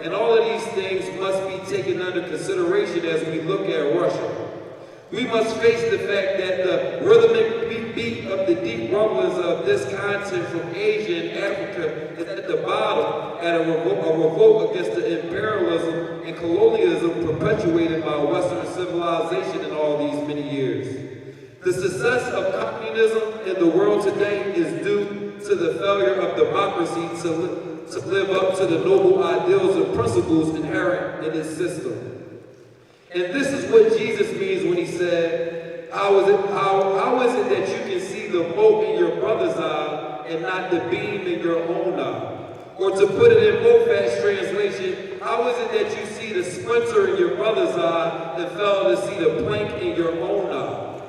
And all of these things must be taken under consideration as we look at Russia. We must face the fact that the rhythmic beat of the deep rumblings of this continent from Asia and Africa is at the bottom at a revolt against the imperialism and colonialism perpetuated by Western civilization in all these many years. The success of communism in the world today is due to the failure of democracy to live up to the noble ideals and principles inherent in its system. And this is what Jesus means when he said, how is it that you can see the mote in your brother's eye and not the beam in your own eye? Or to put it in Mofat's translation, how is it that you see the splinter in your brother's eye and fail to see the plank in your own eye?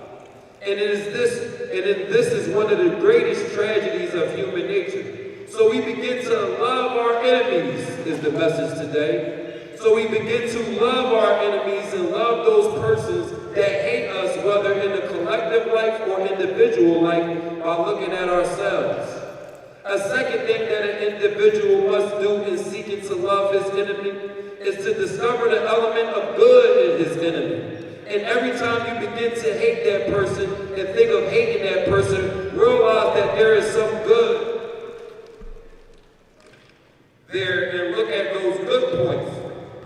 And this is one of the greatest tragedies of human nature. So we begin to love our enemies, is the message today. So we begin to love our enemies and love those persons that hate us, whether in the collective life or individual life, by looking at ourselves. A second thing that an individual must do in seeking to love his enemy is to discover the element of good in his enemy. And every time you begin to hate that person and think of hating that person, realize that there is some good there and look at those good points,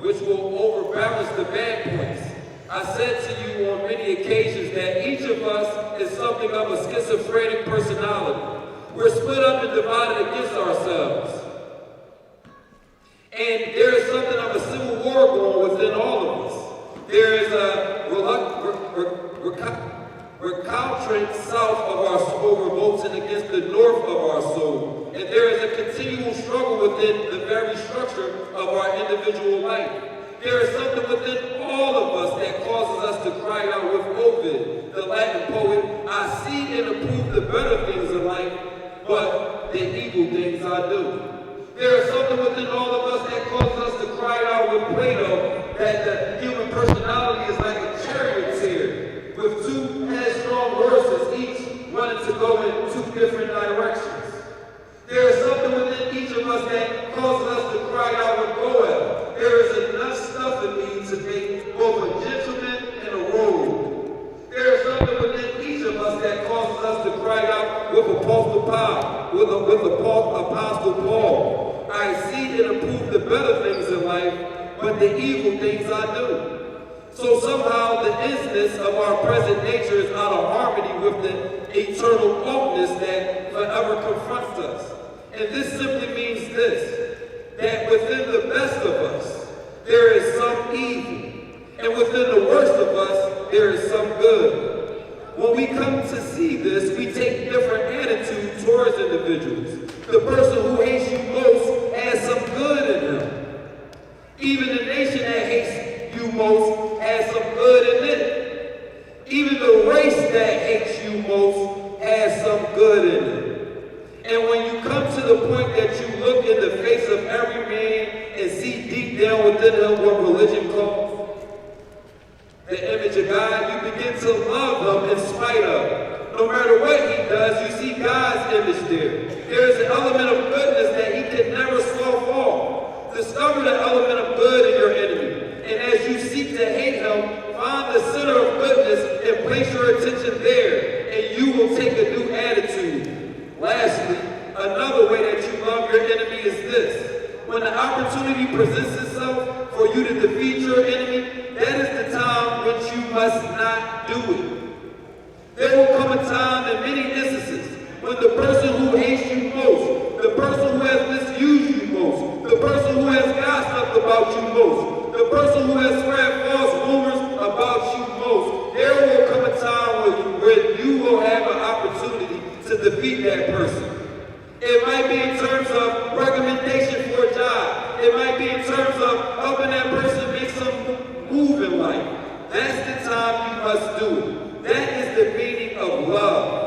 which will overbalance the bad points. I said to you on many occasions that each of us is something of a schizophrenic personality. We're split up and divided against ourselves. And there is something of a civil war going within all of us. There is a recalcitrant south of our soul revolting against the north of our soul. And there is a continual struggle within the very structure of our individual life. There is something within all of us that causes us to cry out with Ovid, the Latin poet, I see and approve the better things in life, but the evil things I do. There is something within all of us that causes us to cry out with Plato that the human personality is like a charioteer with two headstrong horses, each wanting to go in two different directions. There is something within each of us that causes us to cry out with Goel. There is enough stuff in me to make both a gentleman and a rogue. There is something within each of us that causes us to cry out with Apostle Paul, with Apostle Paul. I see and approve the better things in life, but the evil things I do. So somehow the isness of our present nature is out of harmony with the eternal oakness that forever confronts us. And this simply means this, that within the best of us, there is some evil. And within the worst of us, there is some good. When we come to see this, we take different attitudes towards individuals. The person who hates you most has some good in him. Even the nation that hates you most has some good in it. Even the race that hates you most has some good in it. And when you come to the point that you look in the face of every man and see deep down within him what religion calls the image of God, you begin to love him in spite of. No matter what he does, you see God's image there. There is an element of goodness that he can never slough off. Discover the element of good in your enemy. And as you seek to hate him, find the center of goodness and place your attention there, and you will take a new attitude. Lastly, another way that you love your enemy is this. When the opportunity presents itself for you to defeat your enemy, that is the time which you must not do it. There will come a time in many instances when the person who hates you most, the person who has misused you most, the person who has gossiped about you most, the person who has spread false rumors about you most, there will come a time where you will have an opportunity to defeat that person. It might be in terms of recommendation for a job. It might be in terms of helping that person make some move in life. That's the time you must do it. That is the meaning of love.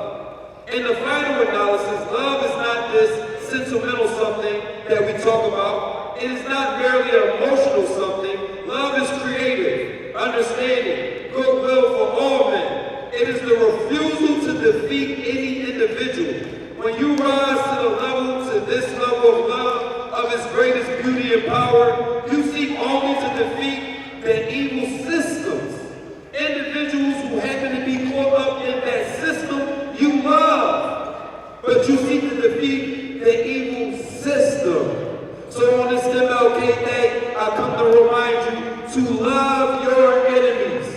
In the final analysis, love is not this sentimental something that we talk about. It is not merely an emotional something. Love is creative, understanding, goodwill for all men. It is the refusal to defeat any individual. When you rise to this level of love, of its greatest beauty and power, you seek only to defeat the evil systems. Individuals who happen to be caught up in that system you love, but you seek to defeat the evil system. So on this MLK Day, I come to remind you to love your enemies.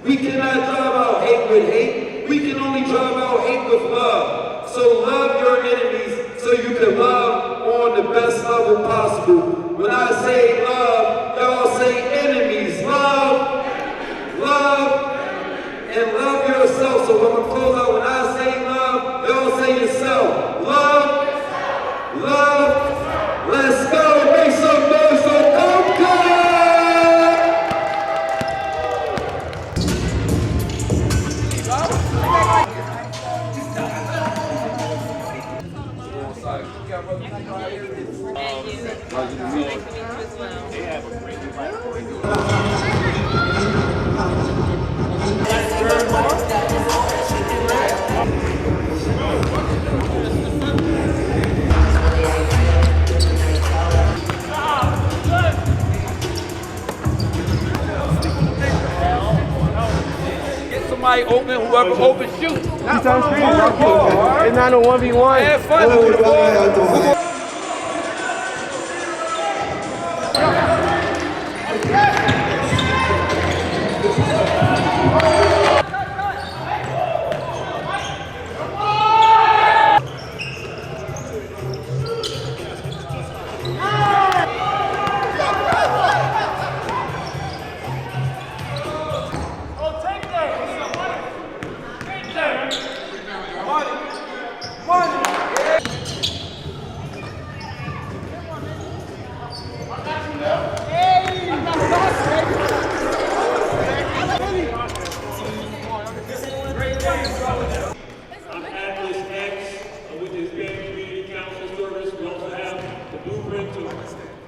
We cannot drive out hate with hate. We can only drive out hate with love. So love your enemies so you can love on the best level possible. When I say love, y'all say enemies. Love, love, and love yourself. So when we close out, when I say love, y'all say yourself. Love, love, let's go. Make some noise for Coca! Somebody open, whoever open, shoot. It's on screen. It's not a 1v1. Have fun with the ball.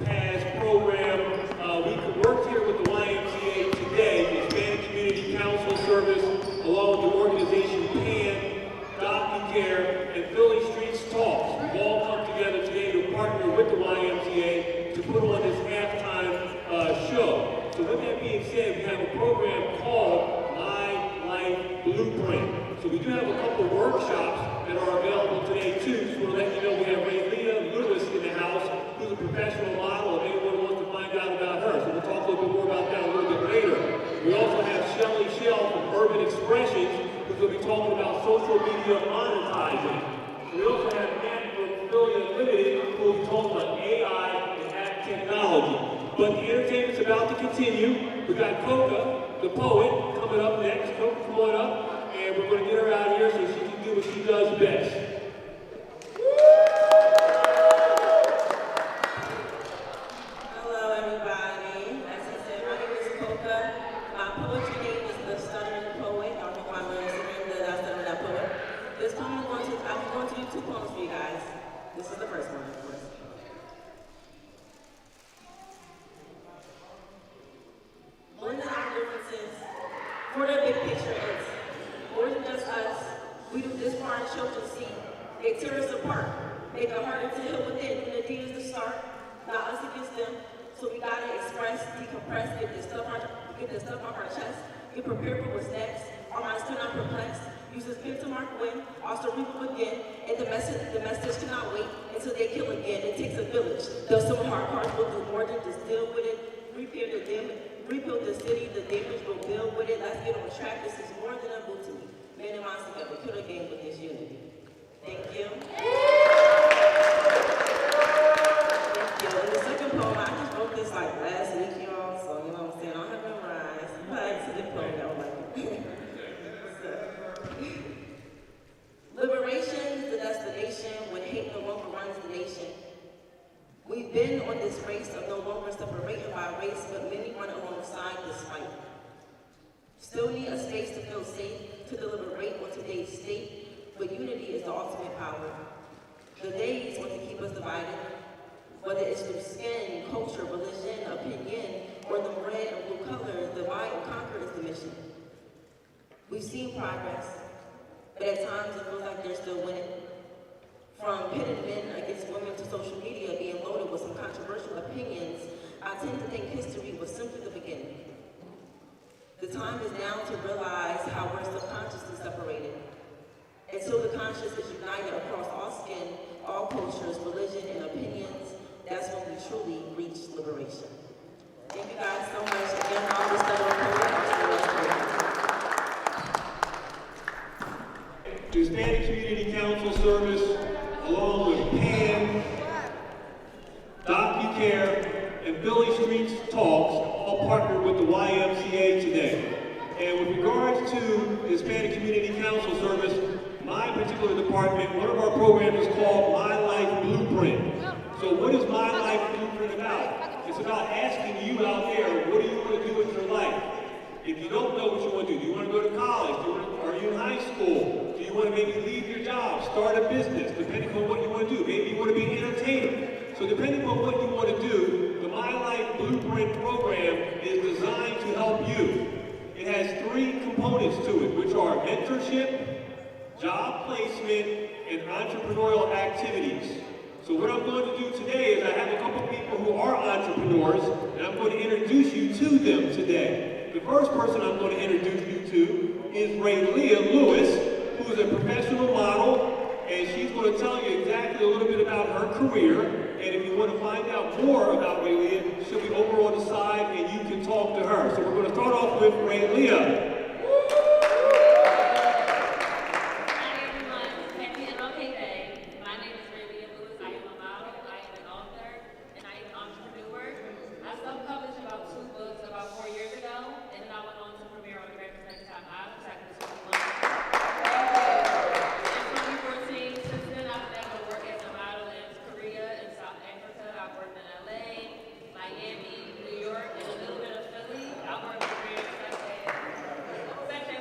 Past program. We worked here with the YMCA today, the Hispanic Community Council Service, along with the organization PAN, DocuCare, and Philly Streets Talks. We've all come together today to partner with the YMCA to put on this halftime show. So with that being said, we have a program called My Life Blueprint. So we do have a couple of workshops that are available today too. So we'll let you know we have Raylita Lewis in the house, who's a professional model, if anyone wants to find out about her. So we'll talk a little bit more about that a little bit later. We also have Shelly Shell from Urban Expressions, who's going to be talking about social media monetizing. We also have Matt from Philly Unlimited, who will be talking about AI and app technology. But the entertainment's about to continue. We got Coca, the poet, coming up next. Coca, come on up, and we're going to get her out here so she can do what she does best. Hello, everybody. As I said, my name is Coca. My poetry name is The Stuttering Poet. I don't know why I'm saying that I stuttered that poet. This poem I'm going to do two poems for you guys. This is the first one, of course. One of our differences for the big picture is more than just us. We do this for our children see. They tear us apart, make it harder to heal within. And the D is to start, not us against them. So we gotta express, decompress, get this stuff off our chest, get prepared for what's next. Our minds cannot perplex. Use this pen to mark win, also reap again. And the message cannot wait until they kill again. It takes a village. Though some of our parts will do more than just deal with it. Repair the damage, rebuild the city, the damage will build with it. Let's get on track. This is more than a boot to me. Man and minds together, kill the game with this unity. Thank you. Thank you. And the second poem, I just wrote this like last week, y'all, so you know what I'm saying? I don't have it memorized. But it's a good poem, y'all like it. Liberation is the destination when hate no longer runs the nation. We've been on this race of no longer separated by race, but many run alongside this fight. Still need a space to feel safe, to deliberate on today's state, but unity is the ultimate power. The days want to keep us divided, whether it's through skin, culture, religion, opinion, or the red and blue colors, divide and conquer is the mission. We've seen progress, but at times it feels like they're still winning. From pitting men against women to social media being loaded with some controversial opinions, I tend to think history was simply the beginning. The time is now to realize how we're subconsciously separated. Until the conscious is united across all skin, all cultures, religion, and opinions, that's when we truly reach liberation. Thank you guys so much. Again, all this stuff The Hispanic Community Council Service, along with PAN, DocuCare, and Billy Streets Talks, all partnered with the YMCA today. And with regards to the Hispanic Community Council Service, my particular department, one of our programs is called My Life Blueprint. So what is My Life Blueprint about? It's about asking you out there, what do you want to do with your life? If you don't know what you want to do you want to go to college? Are you in high school? Do you want to maybe leave your job, start a business, depending on what you want to do? Maybe you want to be an entertainer. So depending on what you want to do, the My Life Blueprint program is designed to help you. It has 3 components to it, which are mentorship, job placement, and entrepreneurial activities. So what I'm going to do today is I have a couple people who are entrepreneurs, and I'm going to introduce you to them today. The first person I'm going to introduce you to is Raylia Lewis, who is a professional model, and she's going to tell you exactly a little bit about her career. And if you want to find out more about Raylia, she'll be over on the side, and you can talk to her. So we're going to start off with Raylia. Hi everyone, happy MLK Day. My name is Raylia Lewis. I am a model, I am an author, and I am an entrepreneur. I self-published about 2 books about 4 years ago, and then I went on to premiere on the American Second Time Out, exactly 21. In 2014, since then I've been able to work as a model in Korea and South Africa. I've worked in LA, Miami, New York, and a little bit of Philly. I've worked with brands such as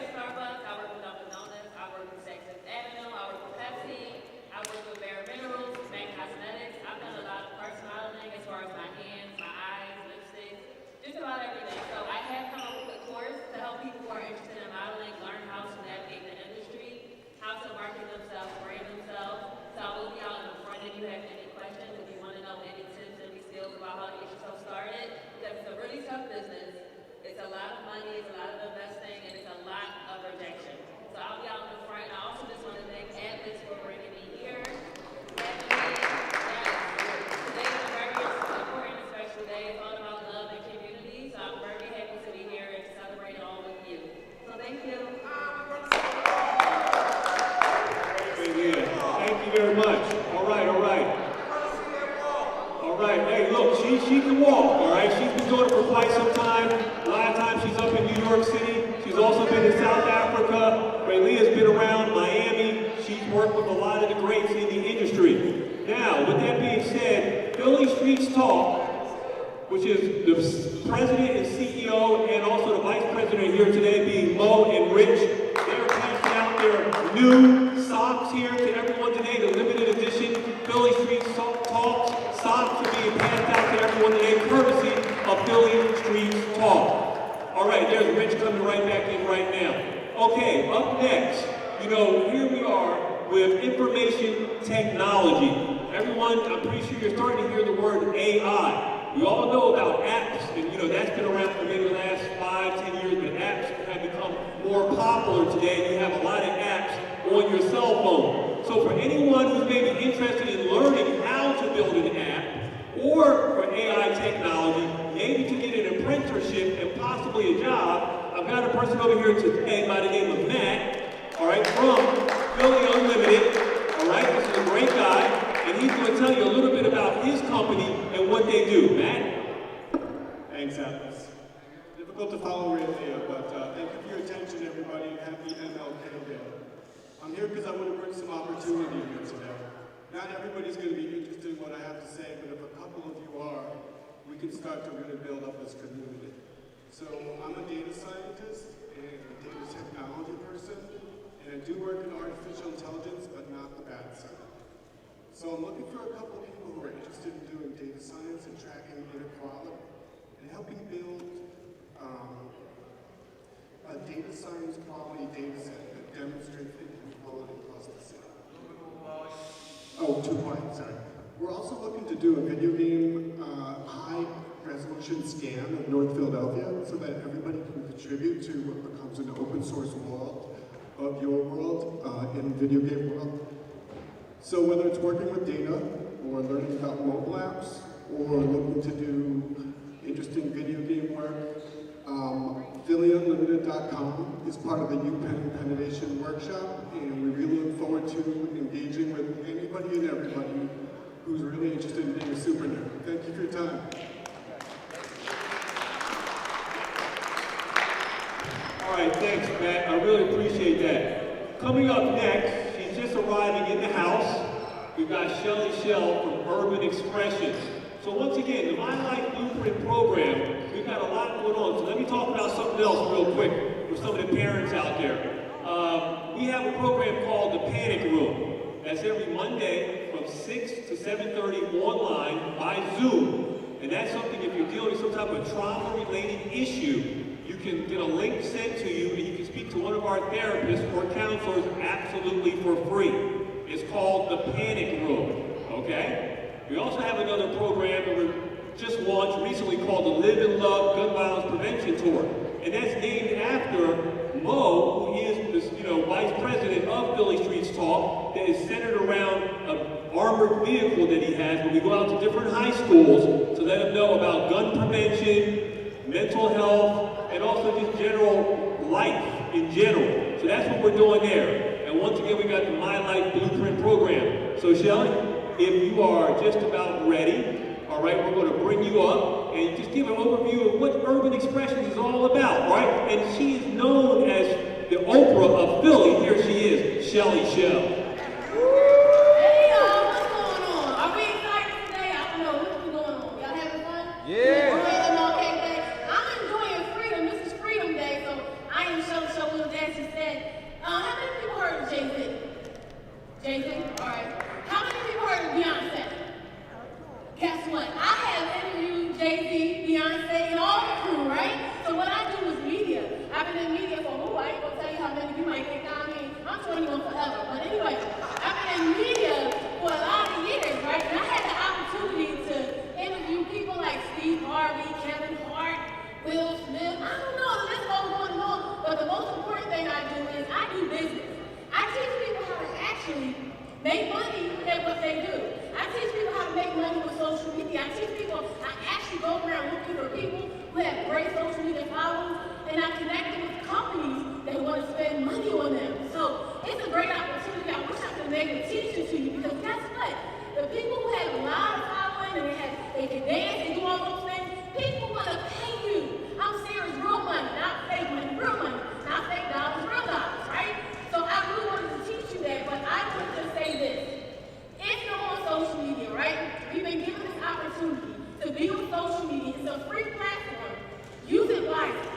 Starbucks, I work with Dunkin' Donuts, I work with Saks Fifth Avenue, I work with Pepsi, I work with Bare Minerals, MAC Cosmetics. I've done a lot of parts modeling as far as my hands, my eyes, lipsticks, just about everything. So I have come up with a course to help people who are interested in modeling learn how to navigate the industry, how to market themselves, brand themselves. So I will be out in the front if you have any questions, if you want to know any tips, any skills about how to get yourself started, because it's a really tough business. It's a lot of money, it's a lot of investing, and it's a lot of rejection. So I'll be out in the front. And I also just want to thank Atlas for bringing me here. Today is a very important and special day. It's all about love and community. So I'm very happy to be here and to celebrate it all with you. So thank you. Thank you very much. All right. All right, hey, look, she can walk, all right? She's been doing it for quite some time. A lot of times she's up in New York City. She's also been in South Africa. Raylia's been around Miami. She's worked with a lot of the greats in the industry. Now, with that being said, Billy Streets Talk, which is the president and CEO and also the vice president here today, being Mo and Rich. They're passing out their new socks here to everyone today, the limited edition Billy Streets Talk socks are being passed out to everyone today, courtesy of Billy Streets Talk. All right, there's Rich coming right back in right now. Okay, up next, here we are with information technology. Everyone, I'm pretty sure you're starting to hear the word AI. We all know about apps, and that's been around for maybe the last 5-10 years, but apps have become more popular today. You have a lot of apps on your cell phone. So for anyone who's maybe interested in learning how to build an app, or for AI technology, maybe to get an apprenticeship and possibly a job, I've got a person over here today by the name of Matt, all right, from Philly Unlimited, all right, this is a great guy, and he's going to tell you a little bit about his company and what they do. Matt? Thanks, Atlas. Difficult to follow Raylia, but thank you for your attention, everybody. Happy MLK Day. I'm here because I want to bring some opportunity here today. Not everybody's going to be interested in what I have to say, but if a couple of you are, we can start to really build up this community. So I'm a data scientist and a data technology person, and I do work in artificial intelligence, but not the bad side. So I'm looking for a couple of people who are interested in doing data science and tracking inequality and helping build a data science quality data set that demonstrates inequality across the city. Oh, 2 points, sorry. We're also looking to do a video game high resolution scan of North Philadelphia so that everybody can contribute to what becomes an open source world of your world in video game world. So whether it's working with data or learning about mobile apps or looking to do interesting video game work, PhillyUnlimited.com is part of the UPenn Innovation Workshop, and we really look forward to engaging with anybody and everybody who's really interested in being a super nerd. Thank you for your time. All right, thanks, Matt. I really appreciate that. Coming up next, she's just arriving in the house. We've got Shelly Shell from Urban Expressions. So once again, the My Life Blueprint program, we've got a lot going on. So let me talk about something else real quick for some of the parents out there. We have a program called the Panic Room. That's every Monday from 6 to 7:30 online by Zoom. And that's something, if you're dealing with some type of trauma-related issue, you can get a link sent to you and you can speak to one of our therapists or counselors absolutely for free. It's called the Panic Room, okay? We also have another program that we just launched recently called the Live and Love Gun Violence Prevention Tour. And that's named after Mo, who is the vice president of Philly Streets Talk, that is centered around an armored vehicle that he has where we go out to different high schools to let them know about gun prevention, mental health, and also just general life in general. So that's what we're doing there. And once again, we got the My Life Blueprint program. So Shelly, if you are just about ready, all right, we're going to bring you up and just give an overview of what Urban Expressions is all about, right? And she is known as the Oprah of Philly. Here she is, Shelly Shell. Hey y'all, what's going on? Are we excited today? I don't know what's going on. Y'all having fun? Yeah. We're in MLK Day. I'm enjoying freedom. This is Freedom Day, so I am Shelly Shell, as she said. How many people heard of Jay-Z? Jay-Z? All right. How many people heard of Beyonce? Guess what? I have interviewed Jay-Z, Beyonce, and all the crew, right? So what I do is media. I've been in media for, I ain't gonna tell you how many you might think I'm 21 forever. But anyway, I've been in media for a lot of years, right? And I had the opportunity to interview people like Steve Harvey, Kevin Hart, Will Smith. I don't know, the list goes on and on. But the most important thing I do is I do business. I teach people how to actually make money at what they do. I teach people how to make money with social media. I teach people, I actually go around looking for people who have great social media followers, and I connect them with companies that want to spend money on them. So it's a great opportunity. I wish I could make a teacher to you, because guess what? The people who have a lot of following and they can dance and do all those things, people want to pay you. I'm serious, real money, not fake money, real money, not fake dollars, real dollars, right? So I really wanted to teach you that, but I want to say this. If you're on social media, right, we've been given this opportunity to be on social media. It's a free platform. Use it wisely.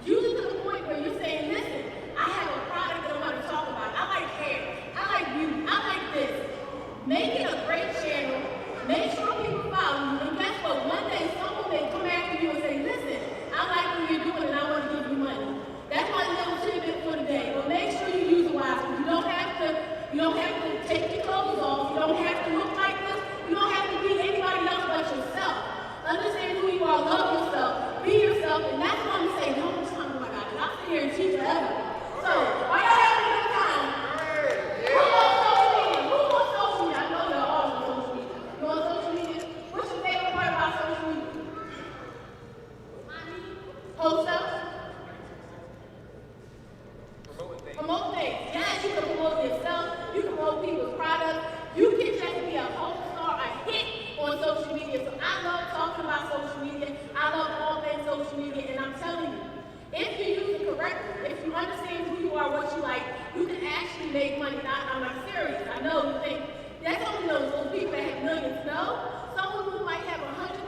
Use it to the point where you're saying, listen, I have a product that I want to talk about. I like hair. I like beauty. I like this. Make it a great channel. Make sure people follow you. And guess what? One day someone may come after you and say, listen, I like what you're doing and I want to give you money. That's my little tidbit for today. But make sure you use it wisely. You don't have to take your clothes off. You don't have to look like this. You don't have to be anybody else but yourself. Understand who you are. Love yourself. Be yourself. And that's what I'm saying. How much time do I got? I'll sit here and teach forever. So, are y'all having a good time? Who wants social media? Who wants social media? I know y'all all want social media. You want social media? What's your favorite part about social media? Post up? Promote things. Yes, you can promote yourself. You can promote people's products. You can just be a whole star, a hit on social media. So I love talking about social media. I love all things social media. And I'm telling you, if you use it correctly, if you understand who you are, what you like, you can actually make money. I'm not serious. I know you think that's only those people that have millions. No, someone who might have 100,000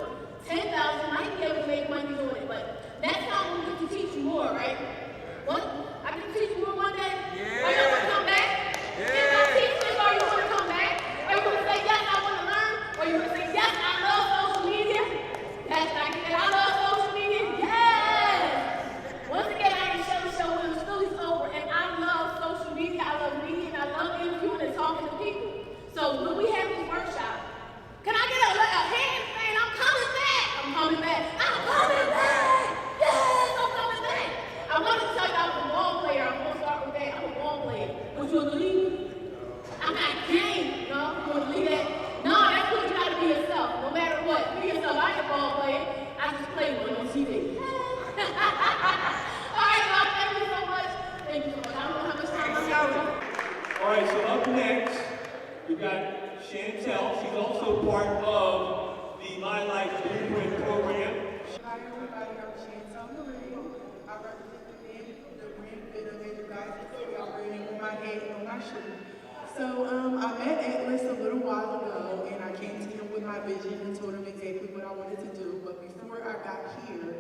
or 10,000 might be able to make money doing it. But that's how we get to teach you more, right? What? I can teach you more one day? Yeah. Are you going to come back? Yeah. If I teach this, are you going to come back? Are you going to say, yes, I want to learn? Or are you going to say, yes, I love social media? Yes, I love social media? Yes! Once again, I am Shelly Show when the Philly's over, and I love social media, I love media, and I love What, you want to leave? I'm not game, you know? You want to leave that? No, that's cool. You got to be yourself, no matter what. Be yourself. I ain't a ball player. I just play one on TV. All right, y'all. Thank you so much. Thank you so much. I don't know how much time I have. All right, so up next, we've got Chantel. She's also part of the My Life Blueprint program. Hi everybody, I'm Chantel Marie. I represent the brand fit of you guys can see I'm wearing on my head and on my shoe. So I met Atlas a little while ago and I came to him with my vision and told him exactly what I wanted to do. But before I got here,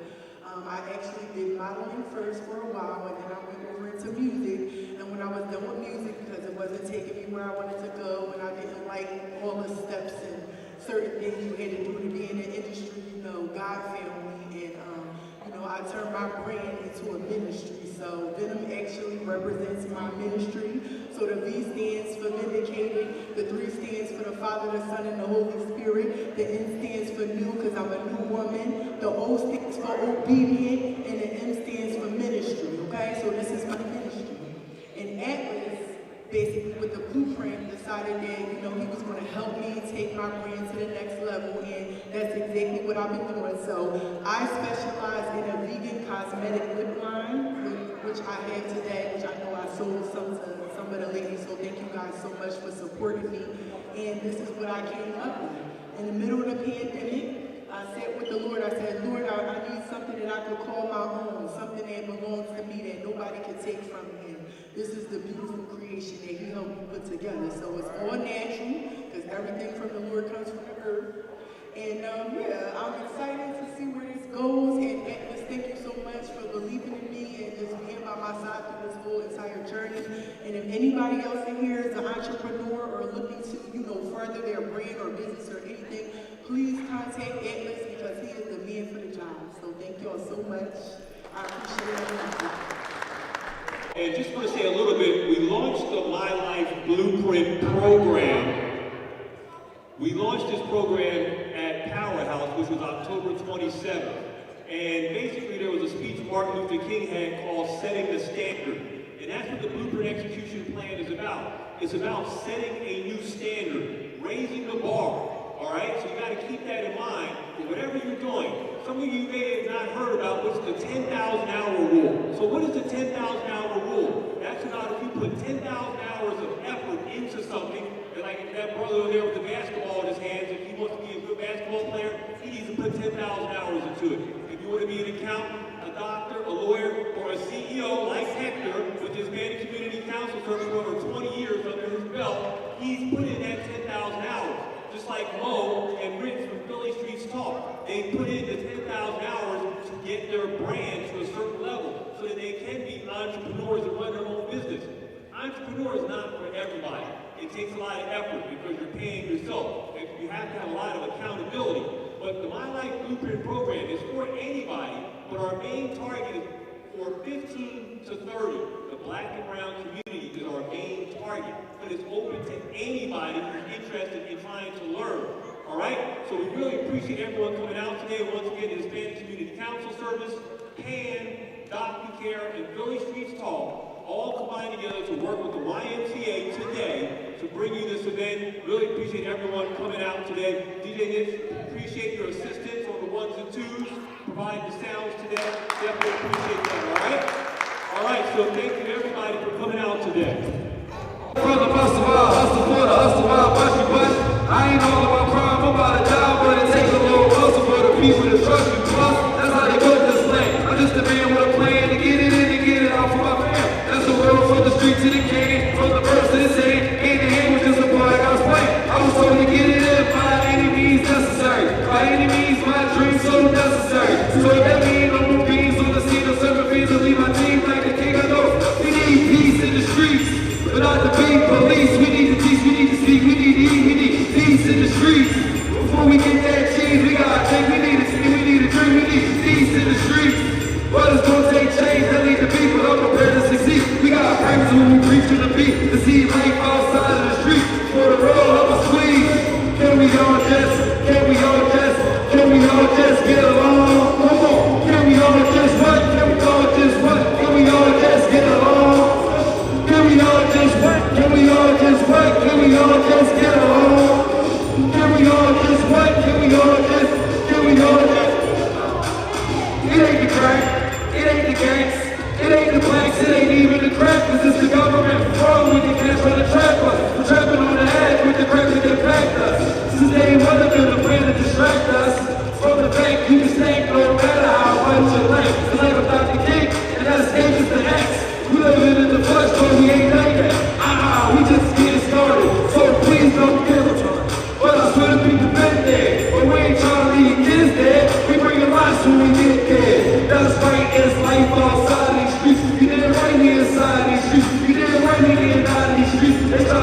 I actually did modeling first for a while and then I went over into music. And when I was done with music, because it wasn't taking me where I wanted to go and I didn't like all the steps and certain things you had to do to be in the industry, you know, God found me and you know, I turned my brand into a ministry. So Venom actually represents my ministry. So the V stands for vindicated, the 3 stands for the Father, the Son, and the Holy Spirit. The N stands for new, because I'm a new woman. The O stands for obedient, and the M stands for ministry, okay? So this is my ministry. And Atlas, basically with the blueprint, decided that, you know, he was going to help me take my brand to the next level, and that's exactly what I've been doing. So I specialize in a vegan cosmetic lip line, which I have today, which I know I sold some to some of the ladies, so thank you guys so much for supporting me. And this is what I came up with. In the middle of the pandemic, I sat with the Lord. I said, Lord, I need something that I could call my own, something that belongs to me that nobody can take from me. This is the beautiful creation that he helped me put together. So it's all natural, because everything from the Lord comes from the earth. And yeah, I'm excited to see where this goes. And Atlas, thank you so much for believing in me and just being by my side through this whole entire journey. And if anybody else in here is an entrepreneur or looking to, you know, further their brand or business or anything, please contact Atlas because he is the man for the job. So thank y'all so much. I appreciate it. And just want to say a little bit, we launched the My Life Blueprint program. We launched this program at Powerhouse, which was October 27th. And basically there was a speech Martin Luther King had called Setting the Standard. And that's what the Blueprint Execution Plan is about. It's about setting a new standard, raising the bar. All right, so you got to keep that in mind for whatever you're doing. Some of you may have not heard about what's the 10,000-hour rule. So what is the 10,000-hour rule? That's about if you put 10,000 hours of effort into something, and like that brother over there with the basketball in his hands, if he wants to be a good basketball player, he needs to put 10,000 hours into it. If you want to be an accountant, a doctor, a lawyer, or a CEO like Hector, with his Hispanic Community Council service for over 20 years under his belt, he's put in that 10,000 hours. Just like Mo and Rich from Philly Streets Talk, they put in the 10,000 hours to get their brand to a certain level so that they can be entrepreneurs and run their own business. Entrepreneur is not for everybody. It takes a lot of effort because you're paying yourself. You have to have a lot of accountability. But the My Life Blueprint program is for anybody, but our main target is for 15 to 30. The Black and brown community is our main target, but it's open to anybody who's interested in trying to learn. All right? So we really appreciate everyone coming out today. Once again, the Hispanic Community Council Service, PAN, DocuCare, and Philly Streets Talk all combined together to work with the YMCA today to bring you this event. Really appreciate everyone coming out today. DJ Nick, appreciate your assistance on the 1s and 2s, providing the sounds today. Definitely appreciate that, all right? All right, so thank you everybody for coming out today. From the hustle for the hustle but I ain't all about crime, I'm about a job, but it takes a little hustle for the people to trust you. Plus, that's how they built this plan. I'm just a man with a plan to get it in and get it out for my fam. That's the world from the street to the king, from the birds to the sand. Hand in hand with just a boy I was playing. I was told to get it in by any means necessary. By any means, my dream's so necessary. So if that means no more beans on the scene of serving fiends, I'll leave my team like the king I know. We need peace in the streets, but not the people.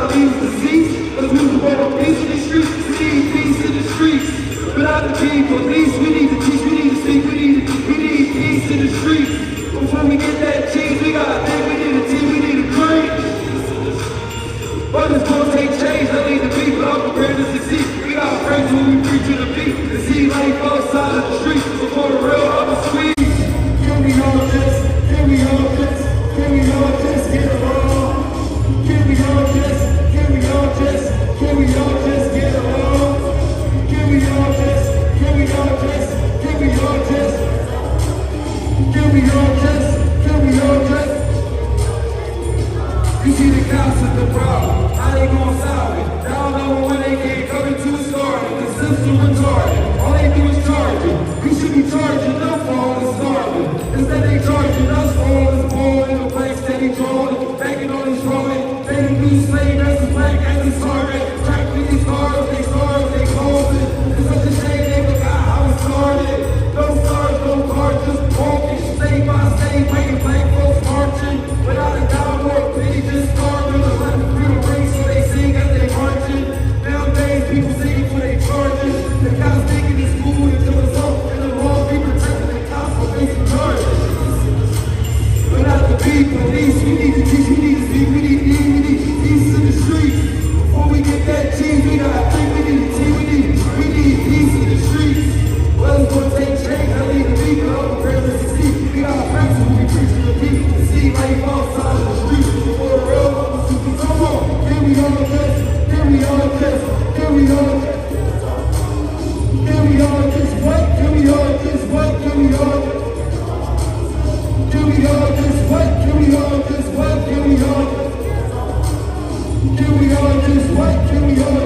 our leaders deceased. Cause we want peace in the streets, we need peace in the streets. Without the people, police, we need to teach, we need to speak, we need peace in the streets. Before we get that cheese, we gotta think, we need a team, we need a cream. But it's gonna take change, I need the people, I'm prepared to succeed. We gotta pray till we preach to the beat, to see life outside of the streets. Before the real, I'm a squeeze. Can we all just get along? Can we all just get along? Can we all just get along? Can we all just get along? You see the cops with the problem, how they gon' solve it? Y'all know when they can't come into a started, the system retarded, all they do is charge it. We should be charging them for all the starving. Instead they charging us for all this bull in the place that they drawing, backing on this drawing. They new slave as a black as a sergeant. Tracking these cars, they starve, they closing. It's such a shame they forgot how it started. No stars, no cars, just walking, state by state, waiting black folks marching. Without a doubt or a pity, just starving. The left freedom race, so they sing as they marching. Nowadays, people singing for their charges. The cops thinking it's cool until it's up, and the law be protecting the cops for facing charges. Without the people, police, we need to teach, we need to speak, we need peace in the streets. Before we get that cheese, we gotta think, we need a team, we need peace in the streets. Well, it's gonna take change, I need the people, I'm prepared to succeed. We gotta practice when we preach to the people, to see life outside of the streets. Before the real, I'm a super, come on, can we all just, can we all just, can we all just, can we all just, what, can we all just, what, can we all just, can we all just, what, can we all just, what, can we all just, can we all just, what, can we all